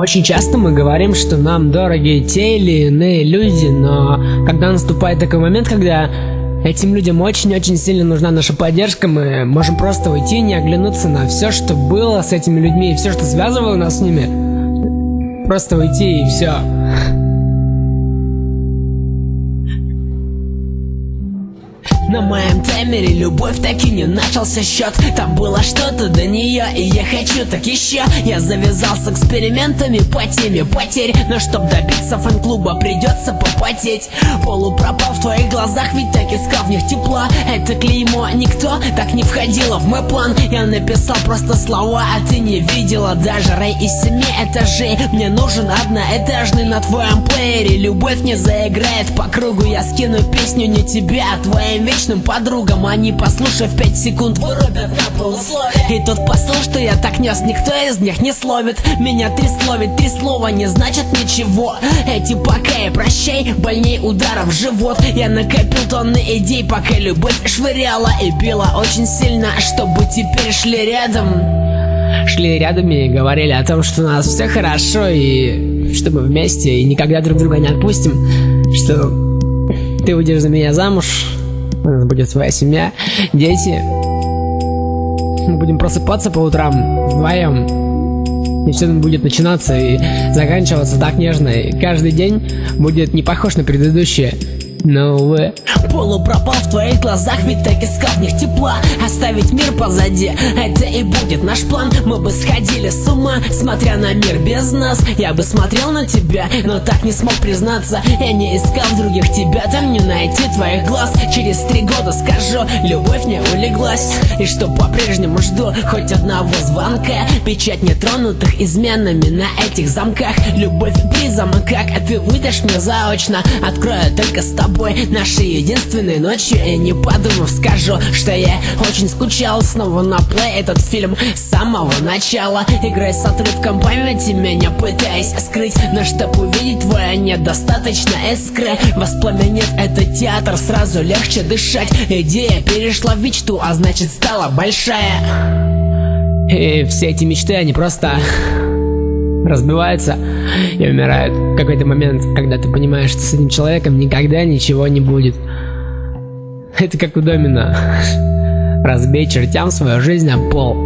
Очень часто мы говорим, что нам дороги те или иные люди, но когда наступает такой момент, когда этим людям очень-очень сильно нужна наша поддержка, мы можем просто уйти и не оглянуться на все, что было с этими людьми, и все, что связывало нас с ними. Просто уйти и все. На моем таймере любовь так и не начался счет. Там было что-то до нее, и я хочу так еще. Я завязал с экспериментами по теме потерь, но чтоб добиться фан-клуба, придется попотеть. Полупропал в твоих глазах, ведь так искал в них тепла. Это клеймо, никто так не входило в мой план. Я написал просто слова, а ты не видела даже рай из 7 этажей. Мне нужен одноэтажный на твоем плеере. Любовь не заиграет по кругу. Я скину песню не тебе, а твоим вечным подругам. Они, послушав 5 секунд, вырубят на полусловие. И тот посыл, что я так нес, никто из них не словит. Меня трясло, ведь 3 слова не значит ничего. Эти пока и прощай, больней ударов в живот. Я накопил тонны идей, пока любовь швыряла и била очень сильно, чтобы теперь шли рядом. Шли рядом и говорили о том, что у нас все хорошо, и что мы вместе, и никогда друг друга не отпустим. Что ты выйдешь за меня замуж, у нас будет своя семья, дети. Мы будем просыпаться по утрам вдвоем, и все будет начинаться и заканчиваться так нежно. И каждый день будет не похож на предыдущие. Но, увы. Полупропал в твоих глазах, ведь так искал в них тепла. Оставить мир позади, это и будет наш план. Мы бы сходили с ума, смотря на мир без нас. Я бы смотрел на тебя, но так не смог признаться. Я не искал в других тебя, там не найти твоих глаз. Через 3 года скажу, любовь не улеглась. И что по-прежнему жду хоть одного звонка. Печать нетронутых изменами на этих замках. Любовь при замках, а ты выдашь мне заочно. Открою только с тобой наши единственные ночи, и не подумав скажу, что я очень скучал. Снова на плей этот фильм с самого начала. Играй с отрывком памяти, меня пытаясь скрыть. Но чтоб увидеть твое недостаточно искры. Воспламенит этот театр, сразу легче дышать. Идея перешла в мечту, а значит стала большая. И все эти мечты, они просто разбиваются и умирают в какой-то момент, когда ты понимаешь, что с этим человеком никогда ничего не будет. Это как у домино. Разбей чертям свою жизнь об пол.